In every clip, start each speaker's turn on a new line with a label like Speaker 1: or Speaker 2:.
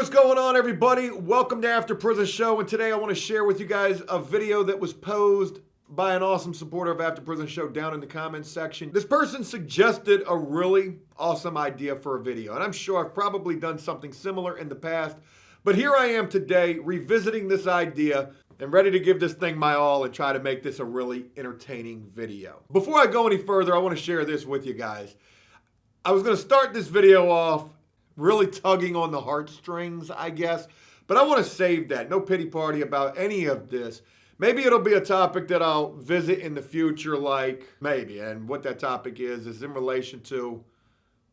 Speaker 1: what's going on, everybody? Welcome to After Prison Show, and today I want to share with you guys a video that was posed by an awesome supporter of After Prison Show down in the comments section. This person suggested a really awesome idea for a video, and I'm sure I've probably done something similar in the past, but here I am today revisiting this idea and ready to give this thing my all and try to make this a really entertaining video. Before I go any further, I want to share this with you guys. I was going to start this video off really tugging on the heartstrings, I guess. But I want to save that. No pity party about any of this. Maybe it'll be a topic that I'll visit in the future, like maybe. And what that topic is in relation to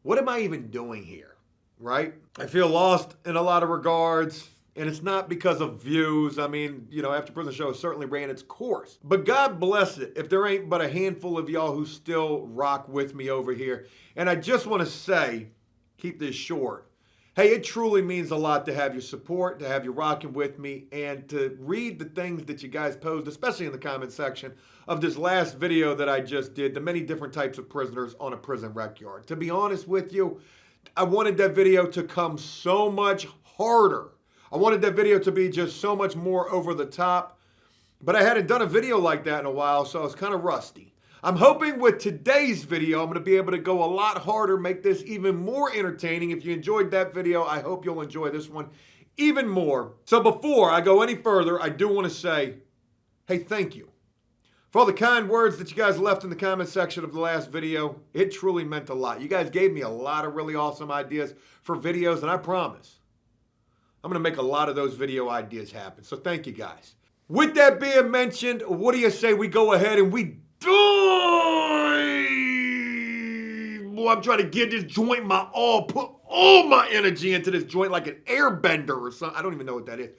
Speaker 1: what am I even doing here, right? I feel lost in a lot of regards. And it's not because of views. I mean, you know, After Prison Show certainly ran its course. But God bless it if there ain't but a handful of y'all who still rock with me over here. And I just want to say, keep this short. Hey, it truly means a lot to have your support, to have you rocking with me, and to read the things that you guys posed, especially in the comment section of this last video that I just did, the many different types of prisoners on a prison rec yard. To be honest with you, I wanted that video to come so much harder. I wanted that video to be just so much more over the top, but I hadn't done a video like that in a while, so I was kind of rusty. I'm hoping with today's video, I'm going to be able to go a lot harder, make this even more entertaining. If you enjoyed that video, I hope you'll enjoy this one even more. So before I go any further, I do want to say, hey, thank you for all the kind words that you guys left in the comment section of the last video. It truly meant a lot. You guys gave me a lot of really awesome ideas for videos, and I promise I'm going to make a lot of those video ideas happen. So thank you guys. With that being mentioned, what do you say we go ahead and we Boy, I'm trying to give this joint my all, put all my energy into this joint like an airbender or something. I don't even know what that is.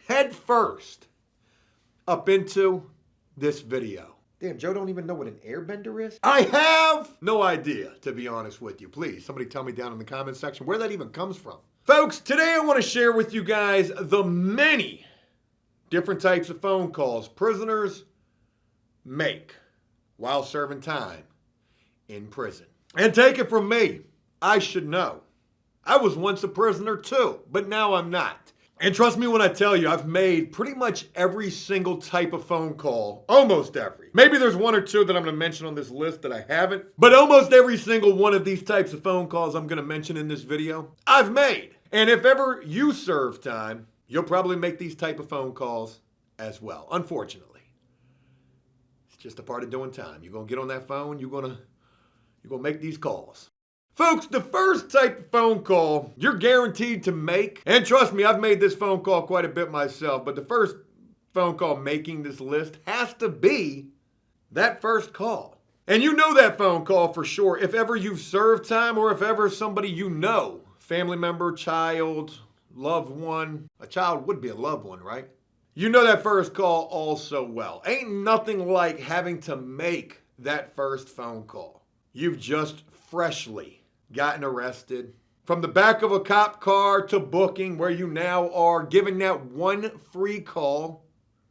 Speaker 1: Head first up into this video. Damn, Joe don't even know what an airbender is? I have no idea, to be honest with you. Please, somebody tell me down in the comment section where that even comes from. Folks, today I want to share with you guys the many different types of phone calls prisoners make while serving time in prison. And take it from me, I should know. I was once a prisoner too, but now I'm not. And trust me when I tell you, I've made pretty much every single type of phone call, almost every. Maybe there's one or two that I'm going to mention on this list that I haven't, but almost every single one of these types of phone calls I'm going to mention in this video, I've made. And if ever you serve time, you'll probably make these type of phone calls as well, unfortunately. Just a part of doing time. You're going to get on that phone, you're going to make these calls. Folks, the first type of phone call you're guaranteed to make, and trust me, I've made this phone call quite a bit myself, but the first phone call making this list has to be that first call. And you know that phone call for sure if ever you've served time or if ever somebody you know, family member, child, loved one, a child would be a loved one, right? You know that first call all so well. Ain't nothing like having to make that first phone call. You've just freshly gotten arrested. From the back of a cop car to booking where you now are giving that one free call.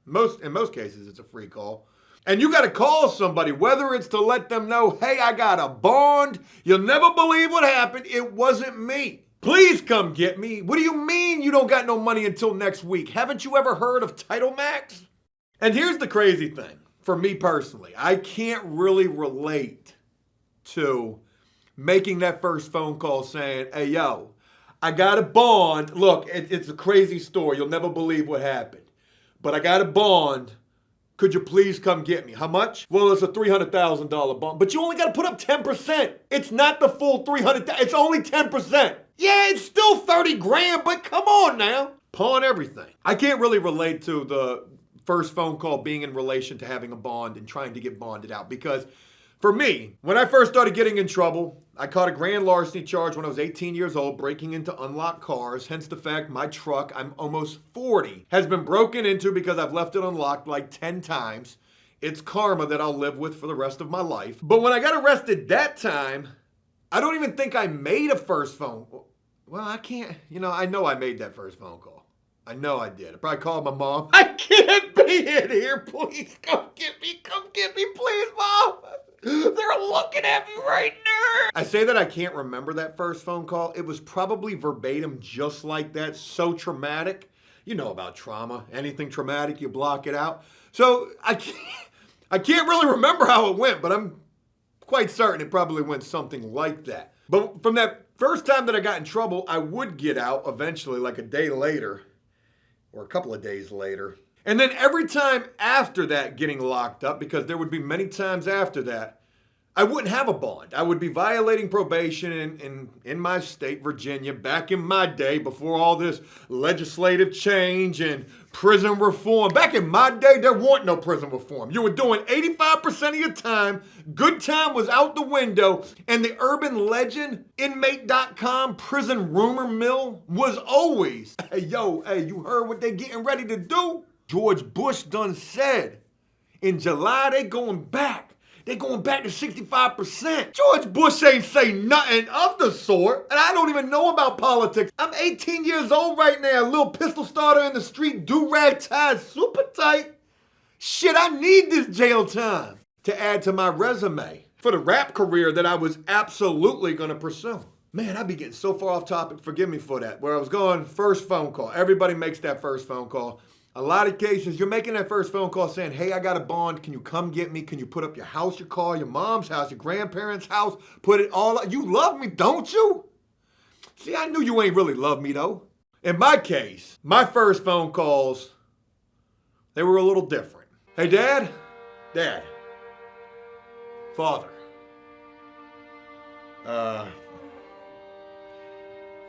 Speaker 1: In most cases, it's a free call. And you got to call somebody, whether it's to let them know, hey, I got a bond. You'll never believe what happened. It wasn't me. Please come get me. What do you mean you don't got no money until next week? Haven't you ever heard of Title Max? And here's the crazy thing. For me personally, I can't really relate to making that first phone call saying, hey, yo, I got a bond. Look, it's a crazy story. You'll never believe what happened. But I got a bond. Could you please come get me? How much? Well, it's a $300,000 bond. But you only got to put up 10%. It's not the full $300,000. It's only 10%. Yeah, it's still 30 grand, but come on now. Pawn everything. I can't really relate to the first phone call being in relation to having a bond and trying to get bonded out because for me, when I first started getting in trouble, I caught a grand larceny charge when I was 18 years old, breaking into unlocked cars. Hence the fact my truck, I'm almost 40, has been broken into because I've left it unlocked like 10 times. It's karma that I'll live with for the rest of my life. But when I got arrested that time, I don't even think I made a first phone call. Well, I can't, I know I made that first phone call. I know I did. I probably called my mom. I can't be in here. Please come get me, please, Mom. They're looking at me right now. I say that I can't remember that first phone call. It was probably verbatim just like that. So traumatic. You know about trauma. Anything traumatic, you block it out. So I can't really remember how it went, but I'm quite certain it probably went something like that. But from that first time that I got in trouble, I would get out eventually, like a day later or a couple of days later. And then every time after that getting locked up, because there would be many times after that, I wouldn't have a bond. I would be violating probation in my state, Virginia, back in my day before all this legislative change and prison reform. Back in my day, there wasn't no prison reform. You were doing 85% of your time. Good time was out the window. And the urban legend, inmate.com, prison rumor mill was always, hey, you heard what they getting ready to do? George Bush done said in July they going back. They're going back to 65%. George Bush ain't say nothing of the sort. And I don't even know about politics. I'm 18 years old right now. A little pistol starter in the street, do-rag tied super tight. Shit, I need this jail time to add to my resume for the rap career that I was absolutely going to pursue. Man, I'd be getting so far off topic. Forgive me for that. Where I was going, first phone call. Everybody makes that first phone call. A lot of cases, you're making that first phone call saying, hey, I got a bond. Can you come get me? Can you put up your house, your car, your mom's house, your grandparents' house? Put it all up. You love me, don't you? See, I knew you ain't really love me, though. In my case, my first phone calls, they were a little different. Hey, Dad? Dad. Father.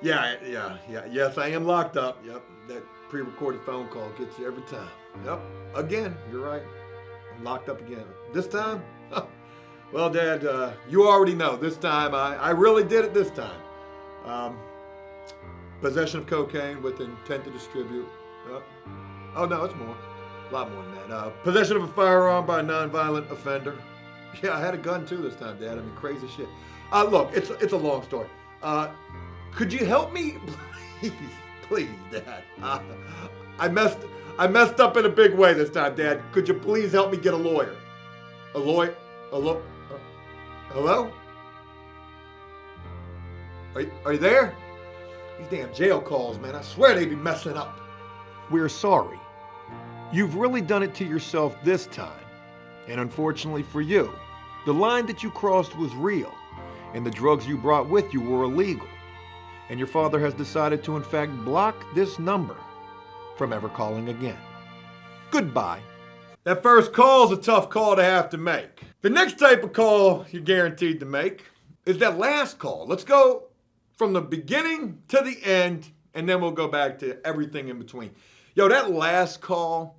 Speaker 1: Yes, I am locked up. Yep, that pre-recorded phone call gets you every time. Yep, again, you're right. I'm locked up again. This time? Well, Dad, you already know. This time, I really did it this time. Possession of cocaine with intent to distribute. Oh, no, it's more. A lot more than that. Possession of a firearm by a nonviolent offender. Yeah, I had a gun too this time, Dad. I mean, crazy shit. Look, it's a long story. Could you help me? Please, Dad. I messed up in a big way this time, Dad. Could you please help me get a lawyer? A lawyer? Hello? Hello? Are you there? These damn jail calls, man. I swear they be messing up. We're sorry. You've really done it to yourself this time. And unfortunately for you, the line that you crossed was real, and the drugs you brought with you were illegal. And your father has decided to in fact block this number from ever calling again. Goodbye. That first call is a tough call to have to make. The next type of call you're guaranteed to make is that last call. Let's go from the beginning to the end, and then we'll go back to everything in between. Yo, that last call,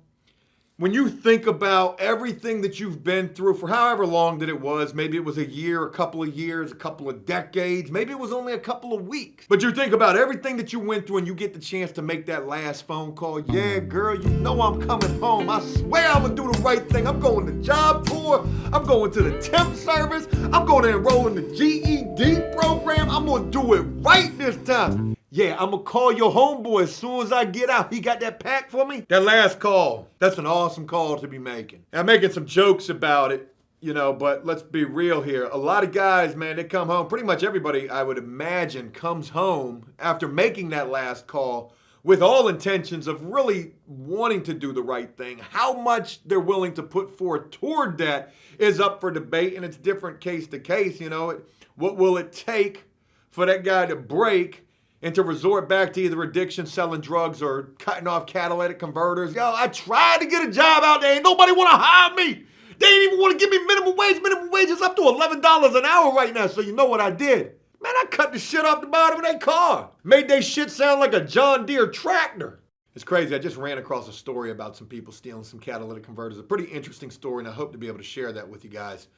Speaker 1: when you think about everything that you've been through for however long that it was, maybe it was a year, a couple of years, a couple of decades, maybe it was only a couple of weeks. But you think about everything that you went through and you get the chance to make that last phone call. Yeah, girl, you know I'm coming home. I swear I'm gonna do the right thing. I'm going to job tour. I'm going to the temp service. I'm going to enroll in the GED program. I'm gonna do it right this time. Yeah, I'm gonna call your homeboy as soon as I get out. He got that pack for me? That last call, that's an awesome call to be making. And I'm making some jokes about it, you know, but let's be real here. A lot of guys, man, they come home. Pretty much everybody, I would imagine, comes home after making that last call with all intentions of really wanting to do the right thing. How much they're willing to put forth toward that is up for debate, and it's different case to case, you know. What will it take for that guy to break and to resort back to either addiction, selling drugs, or cutting off catalytic converters? Yo, I tried to get a job out there. Ain't nobody want to hire me. They ain't even want to give me minimum wage. Minimum wage is up to $11 an hour right now, so you know what I did? Man, I cut the shit off the bottom of that car. Made they shit sound like a John Deere tractor. It's crazy. I just ran across a story about some people stealing some catalytic converters. A pretty interesting story, and I hope to be able to share that with you guys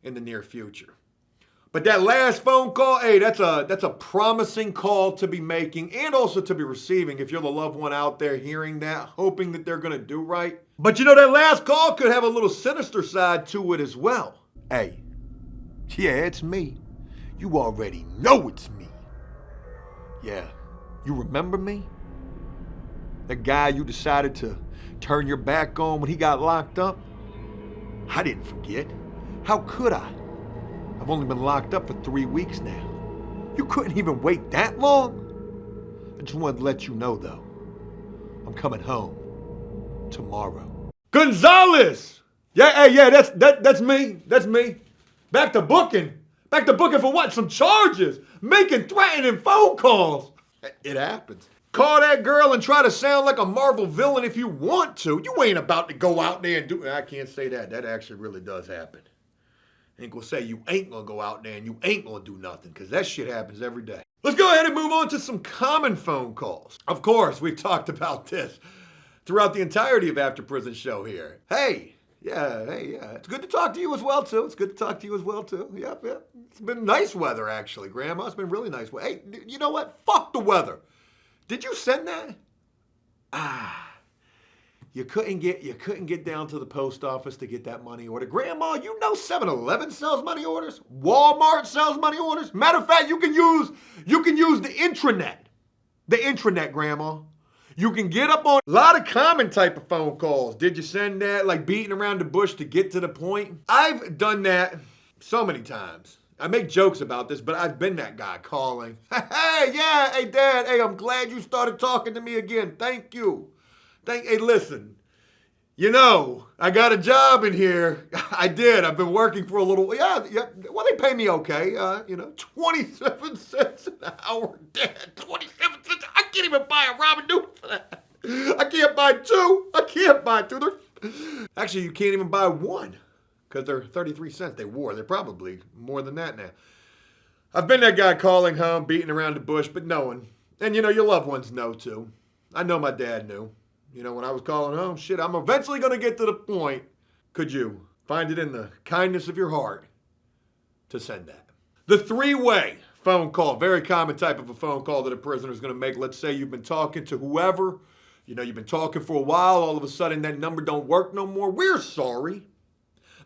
Speaker 1: in the near future. But that last phone call, hey, that's a promising call to be making and also to be receiving if you're the loved one out there hearing that, hoping that they're going to do right. But you know, that last call could have a little sinister side to it as well. Hey, yeah, it's me. You already know it's me. Yeah, you remember me? The guy you decided to turn your back on when he got locked up? I didn't forget. How could I? I've only been locked up for 3 weeks now. You couldn't even wait that long? I just wanted to let you know, though. I'm coming home tomorrow. Gonzalez! Yeah, hey, yeah, that's me. That's me. Back to booking. Back to booking for what? Some charges. Making threatening phone calls. It happens. Call that girl and try to sound like a Marvel villain if you want to. You ain't about to go out there and do... I can't say that. That actually really does happen. I ain't gonna say you ain't gonna go out there and you ain't gonna do nothing, because that shit happens every day. Let's go ahead and move on to some common phone calls. Of course, we've talked about this throughout the entirety of After Prison Show here. Hey, yeah. It's good to talk to you as well, too. Yep. It's been nice weather, actually, Grandma. It's been really nice weather. Hey, you know what? Fuck the weather. Did you send that? You couldn't get down to the post office to get that money order. Grandma, you know 7-Eleven sells money orders? Walmart sells money orders? Matter of fact, you can use the intranet. The intranet, Grandma. You can get up on a lot of common type of phone calls. Did you send that? Like beating around the bush to get to the point? I've done that so many times. I make jokes about this, but I've been that guy calling. Hey, Dad, hey, I'm glad you started talking to me again. Thank you. Hey, listen, you know, I got a job in here. I did. I've been working for a little, yeah. Well, they pay me okay. 27 cents an hour, Dad. 27 cents. I can't even buy a ramen noodle for that. I can't buy two. Actually, you can't even buy one, because they're 33 cents. They're probably more than that now. I've been that guy calling home, beating around the bush, but knowing. And, your loved ones know, too. I know my dad knew. When I was calling home, shit, I'm eventually going to get to the point. Could you find it in the kindness of your heart to send that? The three-way phone call, very common type of a phone call that a prisoner is going to make. Let's say you've been talking to whoever. You've been talking for a while. All of a sudden, that number don't work no more. We're sorry.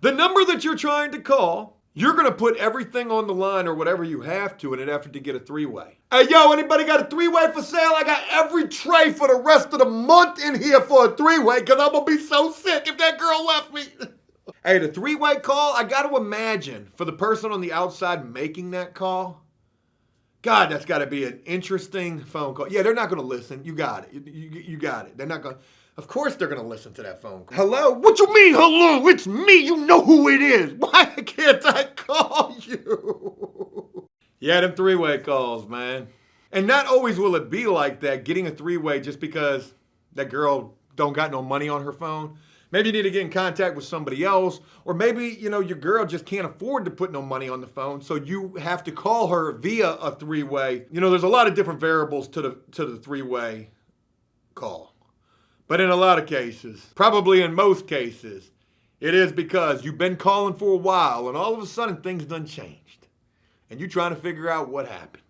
Speaker 1: The number that you're trying to call, you're going to put everything on the line or whatever you have to in an effort to get a three-way. Hey, yo, anybody got a three-way for sale? I got every tray for the rest of the month in here for a three-way, because I'm going to be so sick if that girl left me. Hey, the three-way call, I got to imagine for the person on the outside making that call, God, that's got to be an interesting phone call. Yeah, they're not going to listen. You got it. You got it. They're not going to. Of course they're going to listen to that phone call. Hello? What you mean, hello? It's me. You know who it is. Why can't I call you? Yeah, them three-way calls, man. And not always will it be like that, getting a three-way just because that girl don't got no money on her phone. Maybe you need to get in contact with somebody else. Or maybe, your girl just can't afford to put no money on the phone, so you have to call her via a three-way. There's a lot of different variables to the three-way call. But in a lot of cases, probably in most cases, it is because you've been calling for a while and all of a sudden things done changed. And you're trying to figure out what happened.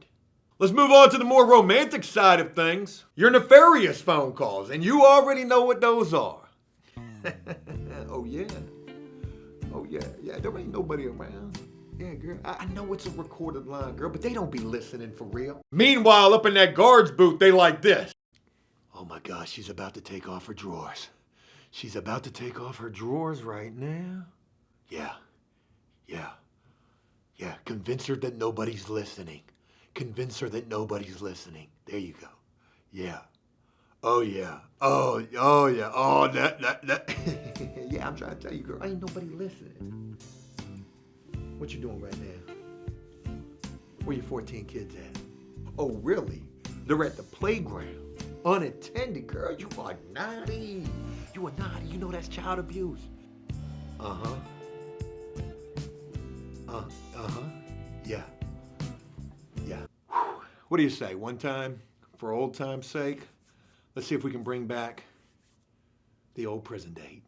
Speaker 1: Let's move on to the more romantic side of things. Your nefarious phone calls, and you already know what those are. Oh yeah, there ain't nobody around. Yeah, girl, I know it's a recorded line, girl, but they don't be listening for real. Meanwhile, up in that guard's booth, they like this. Oh my gosh, she's about to take off her drawers. She's about to take off her drawers right now. Yeah. Convince her that nobody's listening. There you go. Yeah. Oh yeah. Oh yeah. Oh, that. Yeah, I'm trying to tell you, girl, ain't nobody listening. What you doing right now? Where your 14 kids at? Oh, really? They're at the playground. Unattended, girl. You are naughty. You know that's child abuse. Uh-huh. Yeah. What do you say? One time, for old time's sake, let's see if we can bring back the old prison date.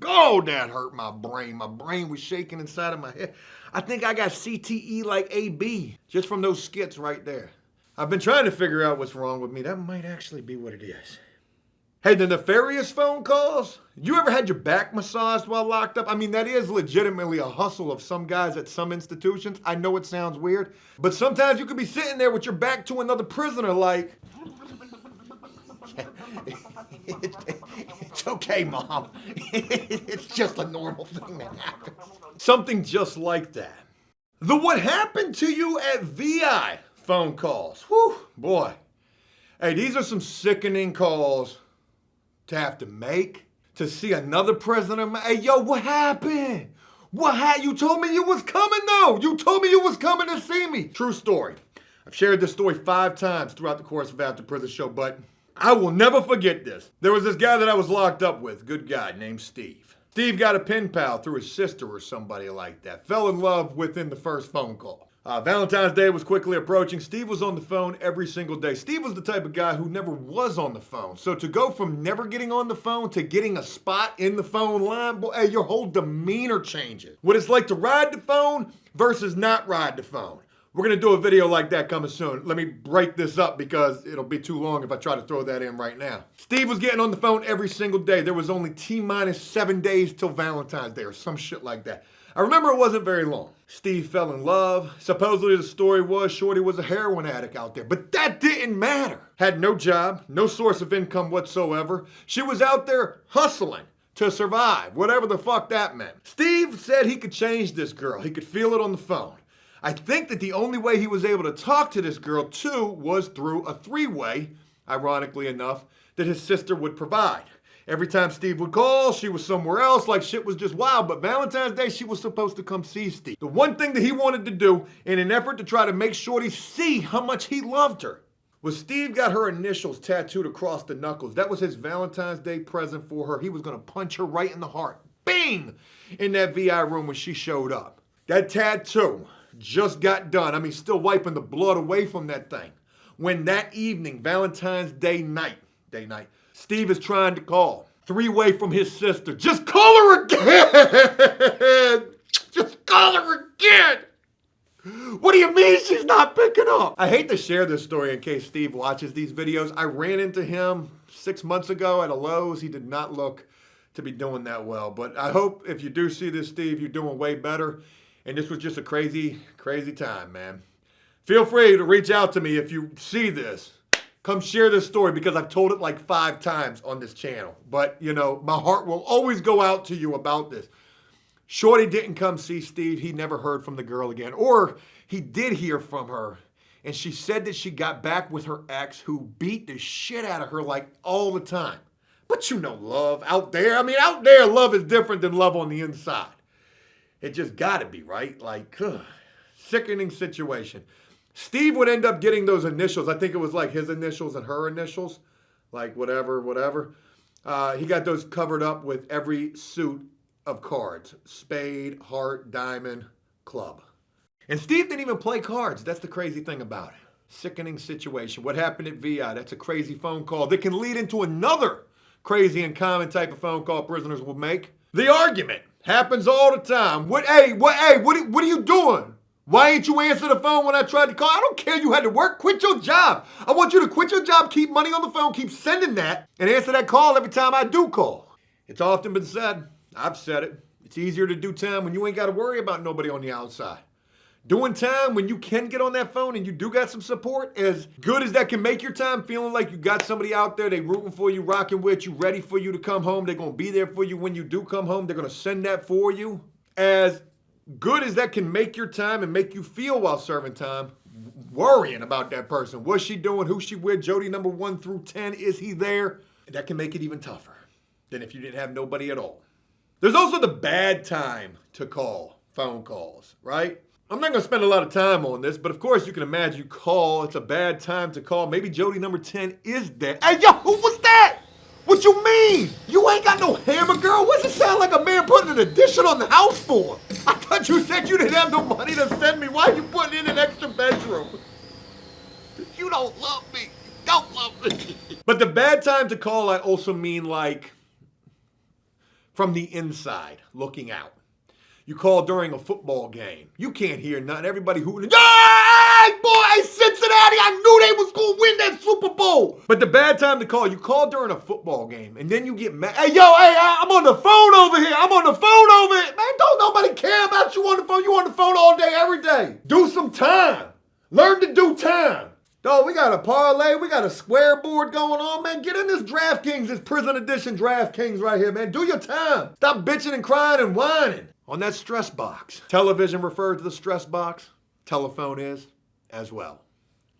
Speaker 1: Oh, that hurt my brain. My brain was shaking inside of my head. I think I got CTE like AB just from those skits right there. I've been trying to figure out what's wrong with me. That might actually be what it is. Hey, the Nefarious phone calls? You ever had your back massaged while locked up? I mean, that is legitimately a hustle of some guys at some institutions. I know it sounds weird, but sometimes you could be sitting there with your back to another prisoner like... It's okay, Mom. It's just a normal thing that happens. Something just like that. The what happened to you at VI phone calls. Whew, boy. Hey, these are some sickening calls to have to make, to see another prisoner. Hey, yo, what happened? You told me you was coming, though. You told me you was coming to see me. True story. I've shared this story 5 times throughout the course of AfterPrisonShow, but I will never forget this. There was this guy that I was locked up with, good guy, named Steve. Steve got a pen pal through his sister or somebody like that. Fell in love within the first phone call. Valentine's Day was quickly approaching. Steve was on the phone every single day. Steve was the type of guy who never was on the phone. So to go from never getting on the phone to getting a spot in the phone line, boy, hey, your whole demeanor changes. What it's like to ride the phone versus not ride the phone. We're going to do a video like that coming soon. Let me break this up because it'll be too long if I try to throw that in right now. Steve was getting on the phone every single day. There was only T-minus 7 days till Valentine's Day or some shit like that. I remember it wasn't very long. Steve fell in love. Supposedly the story was Shorty was a heroin addict out there, but that didn't matter. Had no job, no source of income whatsoever. She was out there hustling to survive, whatever the fuck that meant. Steve said he could change this girl. He could feel it on the phone. I think that the only way he was able to talk to this girl too was through a 3-way, ironically enough, that his sister would provide. Every time Steve would call, she was somewhere else, like shit was just wild, but Valentine's Day, she was supposed to come see Steve. The one thing that he wanted to do in an effort to try to make Shorty see how much he loved her was Steve got her initials tattooed across the knuckles. That was his Valentine's Day present for her. He was gonna punch her right in the heart, bing, in that VI room when she showed up. That tattoo just got done. I mean, still wiping the blood away from that thing. When that evening, Valentine's Day night, Steve is trying to call. 3-way from his sister. Just call her again! Just call her again! What do you mean she's not picking up? I hate to share this story in case Steve watches these videos. I ran into him 6 months ago at a Lowe's. He did not look to be doing that well. But I hope if you do see this, Steve, you're doing way better. And this was just a crazy, crazy time, man. Feel free to reach out to me if you see this. Come share this story because I've told it like 5 times on this channel. But, you know, my heart will always go out to you about this. Shorty didn't come see Steve. He never heard from the girl again. Or he did hear from her. And she said that she got back with her ex who beat the shit out of her like all the time. But you know love out there. I mean, out there, love is different than love on the inside. It just gotta be, right? Like, sickening situation. Steve would end up getting those initials. I think it was like his initials and her initials. Like whatever. He got those covered up with every suit of cards. Spade, heart, diamond, club. And Steve didn't even play cards. That's the crazy thing about it. Sickening situation. What happened at VI? That's a crazy phone call that can lead into another crazy and common type of phone call prisoners will make. The argument happens all the time. What are you doing? Why ain't you answer the phone when I tried to call? I don't care you had to work. Quit your job. I want you to quit your job, keep money on the phone, keep sending that, and answer that call every time I do call. It's often been said. I've said it. It's easier to do time when you ain't got to worry about nobody on the outside. Doing time when you can get on that phone and you do got some support, as good as that can make your time, feeling like you got somebody out there, they rooting for you, rocking with you, ready for you to come home. They're going to be there for you when you do come home. They're going to send that for you. As good as that can make your time and make you feel while serving time, worrying about that person. What's she doing? Who's she with? Jody number 1 through 10. Is he there? That can make it even tougher than if you didn't have nobody at all. There's also the bad time to call phone calls, right? I'm not going to spend a lot of time on this, but of course you can imagine you call. It's a bad time to call. Maybe Jody number 10 is there. Hey, yo, who was that? What you mean? You ain't got no hammer, girl? What's it sound like a man putting an addition on the house for? I thought you said you didn't have no money to send me. Why are you putting in an extra bedroom? You don't love me. You don't love me. But the bad time to call, I also mean like from the inside, looking out. You call during a football game. You can't hear nothing. Everybody hooting, "Hey, boy, Cincinnati, I knew they was going to win that Super Bowl." But the bad time to call, you call during a football game, and then you get mad. "Hey, I'm on the phone over here. I'm on the phone over here." Man, don't nobody care about you on the phone. You on the phone all day, every day. Do some time. Learn to do time. Dog, we got a parlay. We got a square board going on, man. Get in this DraftKings, this prison edition DraftKings right here, man. Do your time. Stop bitching and crying and whining. On that stress box. Television referred to the stress box. Telephone is as well.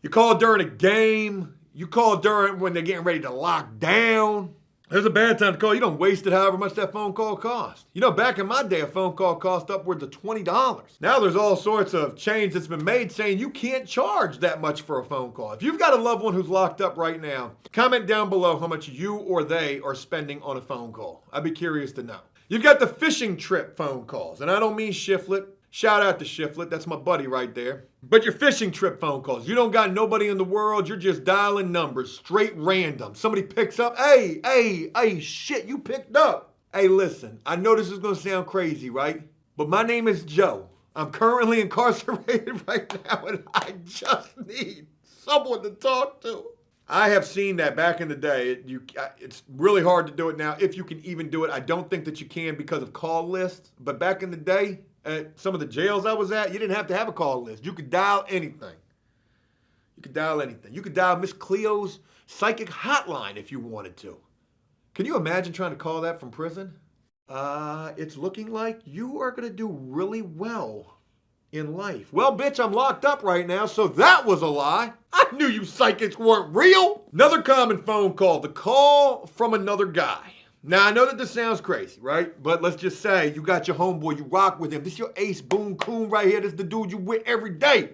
Speaker 1: You call during a game. You call during when they're getting ready to lock down. There's a bad time to call. You don't waste it however much that phone call cost. You know, back in my day, a phone call cost upwards of $20. Now there's all sorts of change that's been made saying you can't charge that much for a phone call. If you've got a loved one who's locked up right now, comment down below how much you or they are spending on a phone call. I'd be curious to know. You've got the fishing trip phone calls, and I don't mean Shiflet. Shout out to Shiflet, that's my buddy right there. But your fishing trip phone calls, you don't got nobody in the world, you're just dialing numbers, straight random. Somebody picks up, hey, shit, you picked up. Hey, listen, I know this is gonna sound crazy, right? But my name is Joe. I'm currently incarcerated right now, and I just need someone to talk to. I have seen that back in the day. It's really hard to do it now, if you can even do it. I don't think that you can because of call lists. But back in the day, at some of the jails I was at, you didn't have to have a call list. You could dial anything. You could dial Miss Cleo's psychic hotline if you wanted to. Can you imagine trying to call that from prison? It's looking like you are going to do really well in life. Well, bitch, I'm locked up right now, so that was a lie. I knew you psychics weren't real. Another common phone call, the call from another guy. Now, I know that this sounds crazy, right? But let's just say you got your homeboy, you rock with him. This your ace boon coon right here. This is the dude you with every day.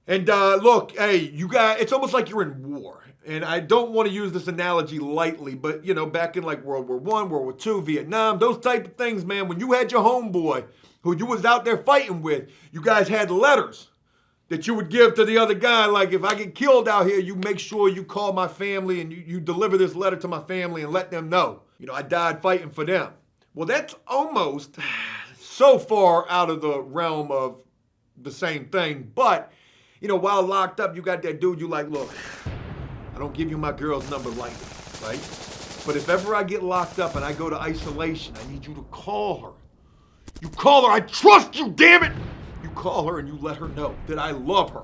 Speaker 1: And look, hey, it's almost like you're in war. And I don't want to use this analogy lightly, but, you know, back in like World War I, World War II, Vietnam, those type of things, man, when you had your homeboy who you was out there fighting with, you guys had letters that you would give to the other guy. Like, if I get killed out here, you make sure you call my family and you deliver this letter to my family and let them know, you know, I died fighting for them. Well, that's almost so far out of the realm of the same thing. But, you know, while locked up, you got that dude, you like, look, I don't give you my girl's number lightly, right? But if ever I get locked up and I go to isolation, I need you to call her. You call her, I trust you, damn it! You call her and you let her know that I love her.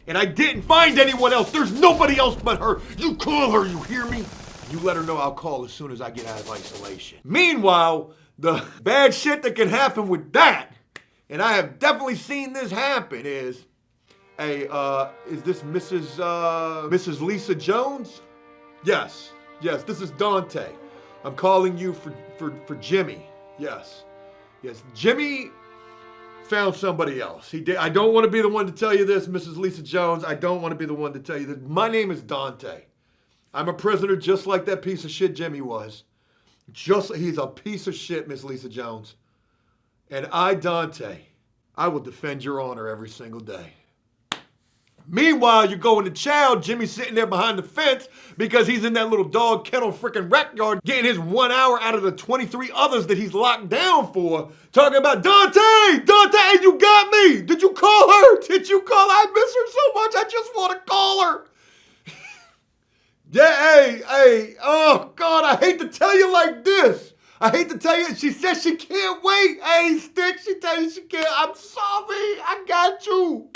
Speaker 1: And I didn't find anyone else. There's nobody else but her. You call her, you hear me? You let her know I'll call as soon as I get out of isolation. Meanwhile, the bad shit that can happen with that, and I have definitely seen this happen, is, hey, is this Mrs. Lisa Jones? Yes, this is Dante. I'm calling you for Jimmy. Yes, Jimmy found somebody else. He did. I don't want to be the one to tell you this, Mrs. Lisa Jones. I don't want to be the one to tell you this. My name is Dante. I'm a prisoner just like that piece of shit Jimmy was. He's a piece of shit, Miss Lisa Jones. And I, Dante, I will defend your honor every single day. Meanwhile, you go into chow, Jimmy's sitting there behind the fence because he's in that little dog kennel freaking rec yard getting his 1 hour out of the 23 others that he's locked down for, talking about, Dante, you got me. Did you call her? I miss her so much. I just want to call her. Yeah, hey, oh God, I hate to tell you like this. I hate to tell you, she says she can't wait. Hey, Stick, she tell you she can't. I'm sorry, I got you.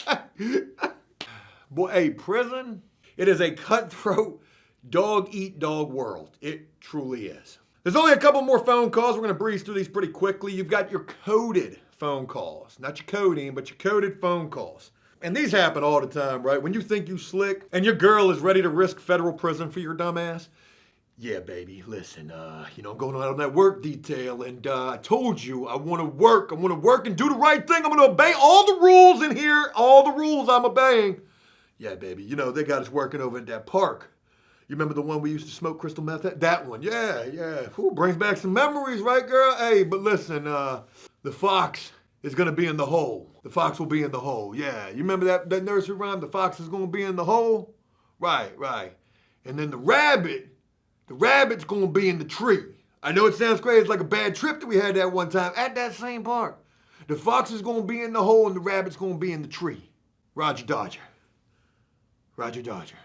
Speaker 1: Boy, hey, prison, it is a cutthroat, dog-eat-dog world. It truly is. There's only a couple more phone calls. We're going to breeze through these pretty quickly. You've got your coded phone calls. Not your coding, but your coded phone calls. And these happen all the time, right? When you think you slick and your girl is ready to risk federal prison for your dumb ass. Yeah, baby, listen, I'm going out on that work detail, and I told you I want to work. And do the right thing. I'm going to obey all the rules in here, all the rules I'm obeying. Yeah, baby, they got us working over at that park. You remember the one we used to smoke crystal meth at? That one, yeah. Whew, brings back some memories, right, girl? Hey, but listen, the fox is going to be in the hole. The fox will be in the hole, yeah. You remember that nursery rhyme, the fox is going to be in the hole? Right. And then the rabbit's going to be in the tree. I know it sounds crazy. It's like a bad trip that we had that one time at that same park. The fox is going to be in the hole and the rabbit's going to be in the tree. Roger Dodger. Roger Dodger.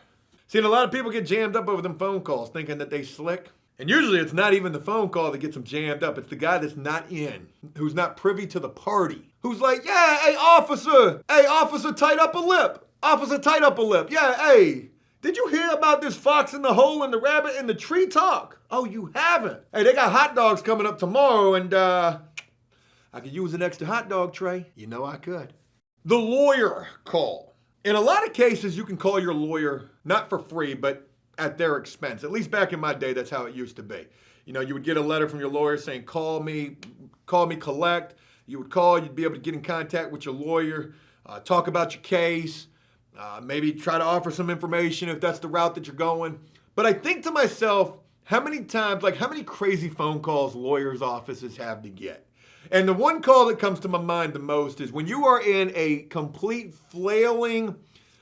Speaker 1: See, and a lot of people get jammed up over them phone calls thinking that they slick. And usually it's not even the phone call that gets them jammed up. It's the guy that's not in, who's not privy to the party, who's like, yeah, hey, officer, tight upper lip. Officer, tight upper lip. Yeah, hey, did you hear about this fox in the hole and the rabbit in the tree talk? Oh, you haven't? Hey, they got hot dogs coming up tomorrow, and I could use an extra hot dog tray. You know I could. The lawyer call. In a lot of cases, you can call your lawyer not for free, but at their expense. At least back in my day, that's how it used to be. You know, you would get a letter from your lawyer saying, call me, collect. You would call, you'd be able to get in contact with your lawyer, talk about your case, maybe try to offer some information if that's the route that you're going. But I think to myself, how many crazy phone calls lawyers' offices have to get? And the one call that comes to my mind the most is when you are in a complete flailing,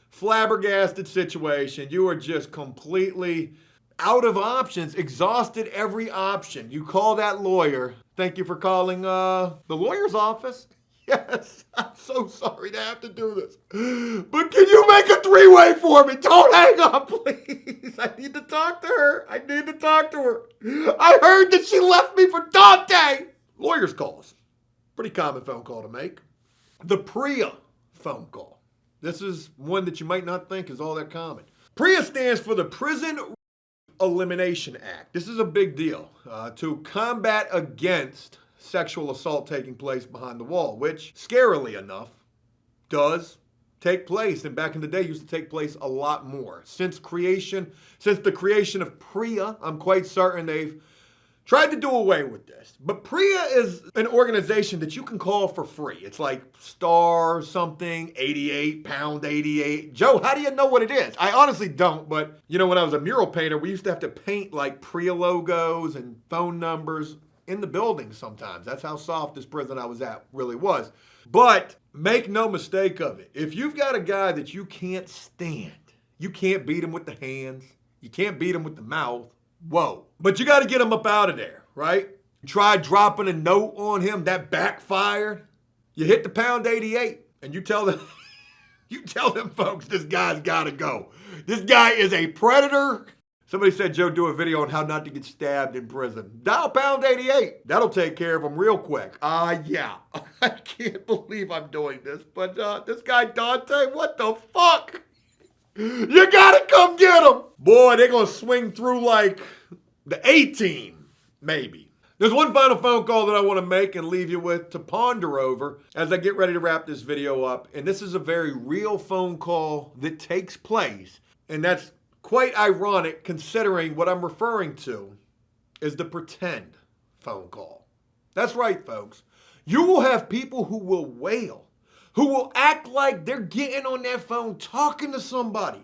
Speaker 1: flabbergasted situation. You are just completely out of options, exhausted every option. You call that lawyer. Thank you for calling the lawyer's office. Yes, I'm so sorry to have to do this. But can you make a three-way for me? Don't hang up, please. I need to talk to her. I heard that she left me for Dante. Lawyer's calls. Pretty common phone call to make. The PRIA phone call. This is one that you might not think is all that common. PRIA stands for the Prison Elimination Act. This is a big deal to combat against sexual assault taking place behind the wall, which, scarily enough, does take place. And back in the day, used to take place a lot more. Since the creation of PRIA, I'm quite certain they've tried to do away with this. But PRIA is an organization that you can call for free. It's like star something, 88, pound 88. Joe, how do you know what it is? I honestly don't, but you know, when I was a mural painter, we used to have to paint like PRIA logos and phone numbers in the building sometimes. That's how soft this prison I was at really was. But make no mistake of it. If you've got a guy that you can't stand, you can't beat him with the hands, you can't beat him with the mouth, whoa. But you got to get him up out of there, right? You try dropping a note on him, that backfired. You hit the pound 88 and you tell them, folks, this guy's got to go. This guy is a predator. Somebody said, Joe, do a video on how not to get stabbed in prison. Dial pound 88. That'll take care of him real quick. Yeah. I can't believe I'm doing this. But this guy Dante, what the fuck? You gotta come get him. Boy, they're gonna swing through like the A-team, maybe. There's one final phone call that I want to make and leave you with to ponder over as I get ready to wrap this video up. And this is a very real phone call that takes place. And that's quite ironic considering what I'm referring to is the pretend phone call. That's right, folks. You will have people who will wail, who will act like they're getting on their phone talking to somebody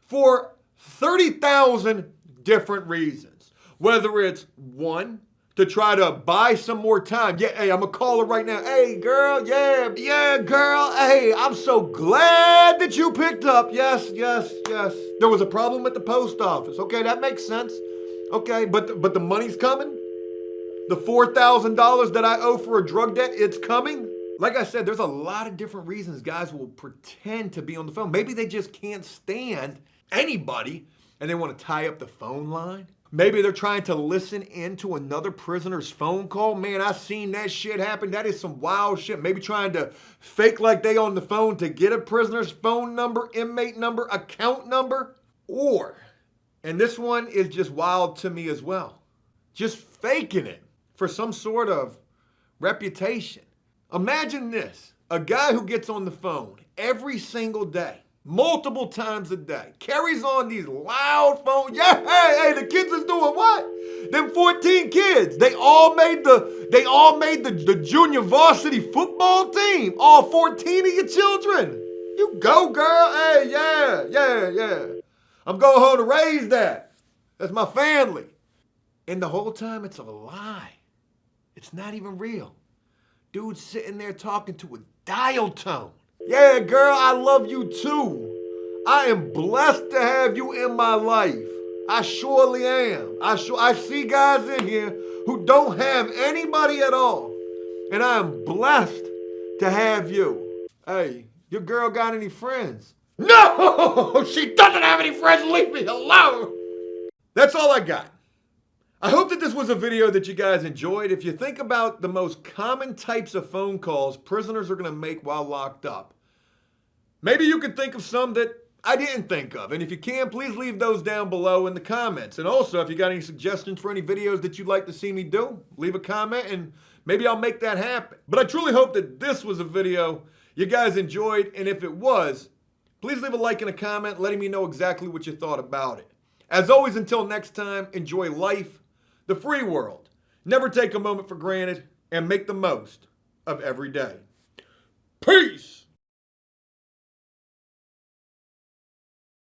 Speaker 1: for 30,000 different reasons. Whether it's one, to try to buy some more time. Yeah, hey, I'm going to call her right now. Hey, girl, yeah, girl. Hey, I'm so glad that you picked up. Yes. There was a problem at the post office. Okay, that makes sense. Okay, but the money's coming? The $4,000 that I owe for a drug debt, it's coming? Like I said, there's a lot of different reasons guys will pretend to be on the phone. Maybe they just can't stand anybody and they want to tie up the phone line. Maybe they're trying to listen into another prisoner's phone call. Man, I've seen that shit happen. That is some wild shit. Maybe trying to fake like they on the phone to get a prisoner's phone number, inmate number, account number. Or, and this one is just wild to me as well, just faking it for some sort of reputation. Imagine this, a guy who gets on the phone every single day, multiple times a day, carries on these loud phones. Yeah, hey, the kids is doing what? Them 14 kids, they all made the junior varsity football team. All 14 of your children. You go, girl. Hey, yeah. I'm going home to raise that. That's my family. And the whole time it's a lie. It's not even real. Dude's sitting there talking to a dial tone. Yeah, girl, I love you too. I am blessed to have you in my life. I surely am. I see guys in here who don't have anybody at all. And I am blessed to have you. Hey, your girl got any friends? No! She doesn't have any friends. Leave me alone. That's all I got. I hope that this was a video that you guys enjoyed. If you think about the most common types of phone calls prisoners are going to make while locked up, maybe you can think of some that I didn't think of. And if you can, please leave those down below in the comments. And also, if you got any suggestions for any videos that you'd like to see me do, leave a comment and maybe I'll make that happen. But I truly hope that this was a video you guys enjoyed. And if it was, please leave a like and a comment letting me know exactly what you thought about it. As always, until next time, enjoy life, the free world. Never take a moment for granted and make the most of every day. Peace!